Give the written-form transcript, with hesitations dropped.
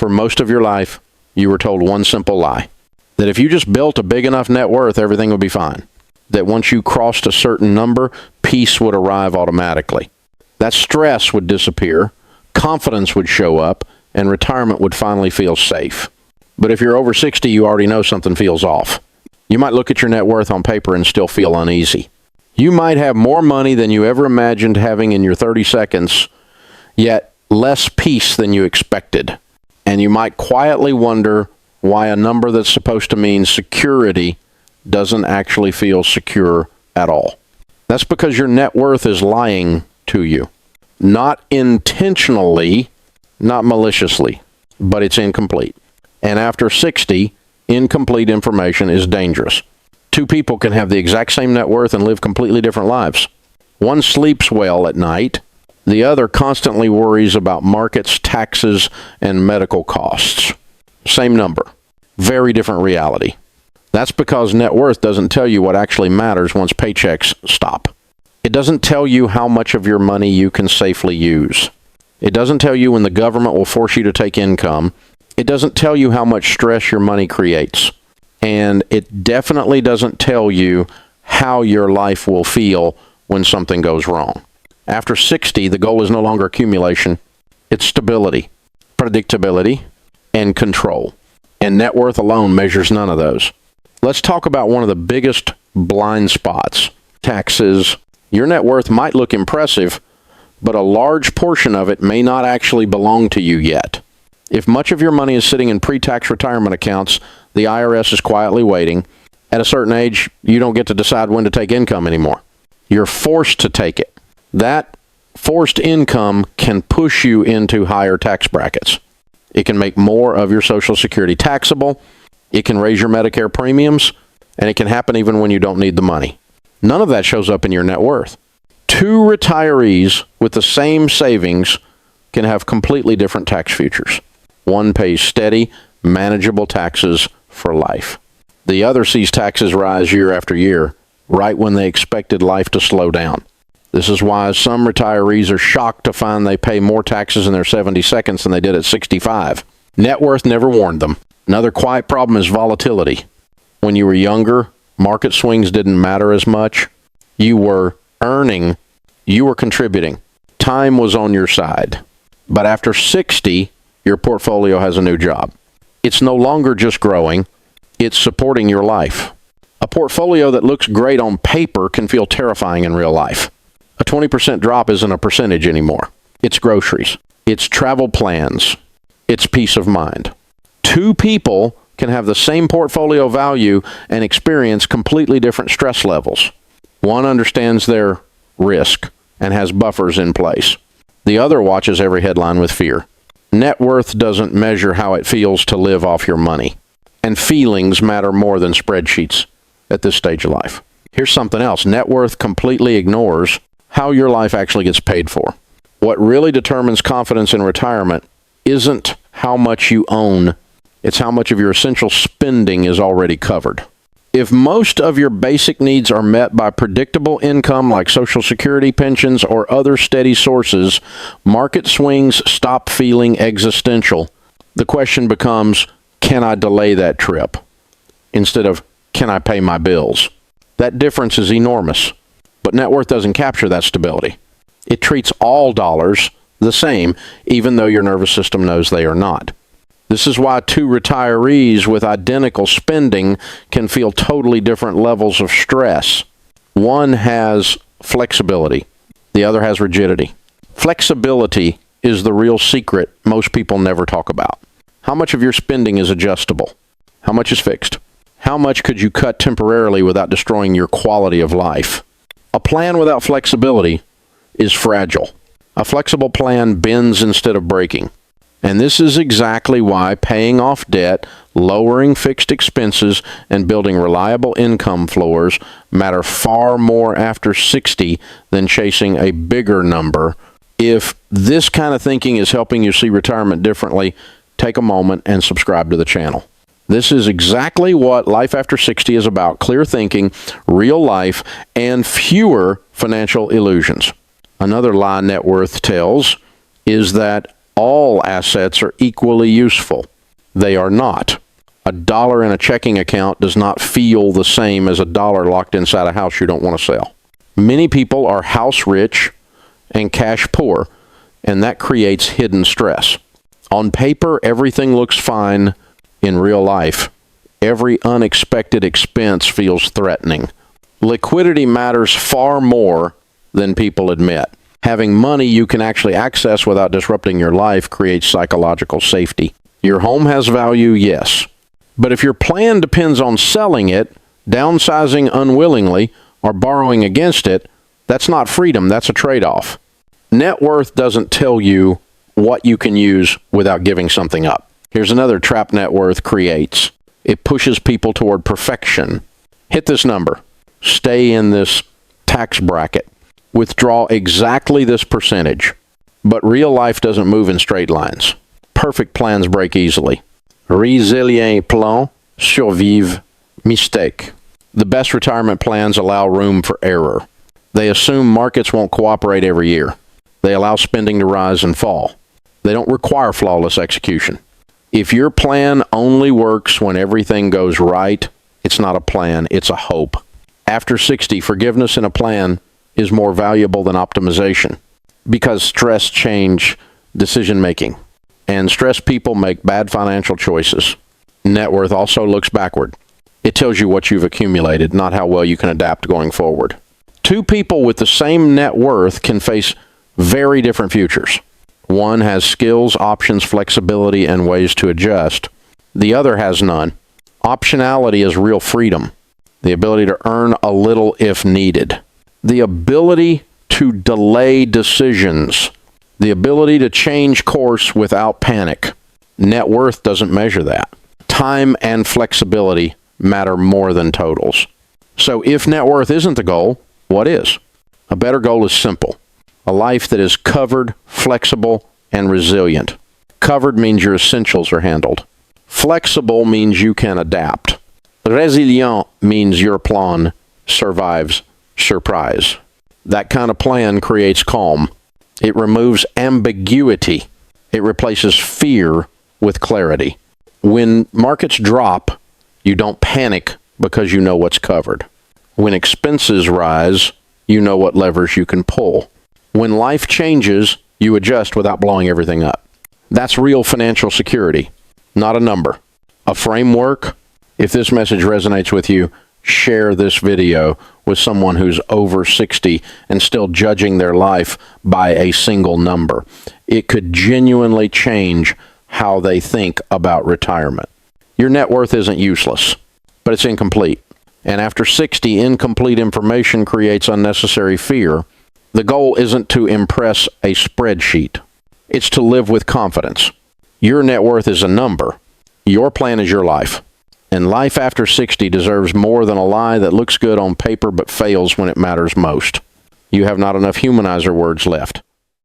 For most of your life, you were told one simple lie. That if you just built a big enough net worth, everything would be fine. That once you crossed a certain number, peace would arrive automatically. That stress would disappear, confidence would show up, and retirement would finally feel safe. But if you're over 60, you already know something feels off. You might look at your net worth on paper and still feel uneasy. You might have more money than you ever imagined having in your 30 seconds, yet less peace than you expected. And you might quietly wonder why a number that's supposed to mean security doesn't actually feel secure at all. That's because your net worth is lying to you. Not intentionally, not maliciously, but it's incomplete. And after 60, incomplete information is dangerous. Two people can have the exact same net worth and live completely different lives. One sleeps well at night. The other constantly worries about markets, taxes, and medical costs. Same number. Very different reality. That's because net worth doesn't tell you what actually matters once paychecks stop. It doesn't tell you how much of your money you can safely use. It doesn't tell you when the government will force you to take income. It doesn't tell you how much stress your money creates. And it definitely doesn't tell you how your life will feel when something goes wrong. After 60, the goal is no longer accumulation. It's stability, predictability, and control. And net worth alone measures none of those. Let's talk about one of the biggest blind spots. Taxes. Your net worth might look impressive, but a large portion of it may not actually belong to you yet. If much of your money is sitting in pre-tax retirement accounts, the IRS is quietly waiting. At a certain age, you don't get to decide when to take income anymore. You're forced to take it. That forced income can push you into higher tax brackets. It can make more of your Social Security taxable. It can raise your Medicare premiums, and it can happen even when you don't need the money. None of that shows up in your net worth. Two retirees with the same savings can have completely different tax futures. One pays steady, manageable taxes for life. The other sees taxes rise year after year, right when they expected life to slow down. This is why some retirees are shocked to find they pay more taxes in their 72nds than they did at 65. Net worth never warned them. Another quiet problem is volatility. When you were younger, market swings didn't matter as much. You were earning, you were contributing. Time was on your side. But after 60, your portfolio has a new job. It's no longer just growing, it's supporting your life. A portfolio that looks great on paper can feel terrifying in real life. A 20% drop isn't a percentage anymore. It's groceries. It's travel plans. It's peace of mind. Two people can have the same portfolio value and experience completely different stress levels. One understands their risk and has buffers in place. The other watches every headline with fear. Net worth doesn't measure how it feels to live off your money. And feelings matter more than spreadsheets at this stage of life. Here's something else. Net worth completely ignores how your life actually gets paid for. What really determines confidence in retirement isn't how much you own. It's how much of your essential spending is already covered. If most of your basic needs are met by predictable income like Social Security, pensions, or other steady sources, market swings stop feeling existential. The question becomes, can I delay that trip? Instead of, can I pay my bills? That difference is enormous. But net worth doesn't capture that stability. It treats all dollars the same, even though your nervous system knows they are not. This is why two retirees with identical spending can feel totally different levels of stress. One has flexibility. The other has rigidity. Flexibility is the real secret most people never talk about. How much of your spending is adjustable? How much is fixed? How much could you cut temporarily without destroying your quality of life? A plan without flexibility is fragile. A flexible plan bends instead of breaking. And this is exactly why paying off debt, lowering fixed expenses, and building reliable income floors matter far more after 60 than chasing a bigger number. If this kind of thinking is helping you see retirement differently, take a moment and subscribe to the channel. This is exactly what Life After 60 is about: clear thinking, real life, and fewer financial illusions. Another lie net worth tells is that all assets are equally useful. They are not. $1 in a checking account does not feel the same as $1 locked inside a house you don't want to sell. Many people are house rich and cash poor, and that creates hidden stress. On paper, everything looks fine. In real life, every unexpected expense feels threatening. Liquidity matters far more than people admit. Having money you can actually access without disrupting your life creates psychological safety. Your home has value, yes. But if your plan depends on selling it, downsizing unwillingly, or borrowing against it, that's not freedom, that's a trade-off. Net worth doesn't tell you what you can use without giving something up. Here's another trap net worth creates. It pushes people toward perfection. Hit this number. Stay in this tax bracket. Withdraw exactly this percentage. But real life doesn't move in straight lines. Perfect plans break easily. Resilient plan survive mistake. The best retirement plans allow room for error. They assume markets won't cooperate every year. They allow spending to rise and fall. They don't require flawless execution. If your plan only works when everything goes right, it's not a plan, it's a hope. After 60, forgiveness in a plan is more valuable than optimization because stress change decision-making, and stressed people make bad financial choices. Net worth also looks backward. It tells you what you've accumulated, not how well you can adapt going forward. Two people with the same net worth can face very different futures. One has skills, options, flexibility, and ways to adjust. The other has none. Optionality is real freedom. The ability to earn a little if needed. The ability to delay decisions. The ability to change course without panic. Net worth doesn't measure that. Time and flexibility matter more than totals. So if net worth isn't the goal, what is? A better goal is simple. A life that is covered, flexible, and resilient. Covered means your essentials are handled. Flexible means you can adapt. Resilient means your plan survives surprise. That kind of plan creates calm. It removes ambiguity. It replaces fear with clarity. When markets drop, you don't panic because you know what's covered. When expenses rise, you know what levers you can pull. When life changes, you adjust without blowing everything up. That's real financial security, not a number. A framework. If this message resonates with you, share this video with someone who's over 60 and still judging their life by a single number. It could genuinely change how they think about retirement. Your net worth isn't useless, but it's incomplete. And after 60, incomplete information creates unnecessary fear. The goal isn't to impress a spreadsheet. It's to live with confidence. Your net worth is a number. Your plan is your life. And life after 60 deserves more than a lie that looks good on paper but fails when it matters most. You have not enough humanizer words left.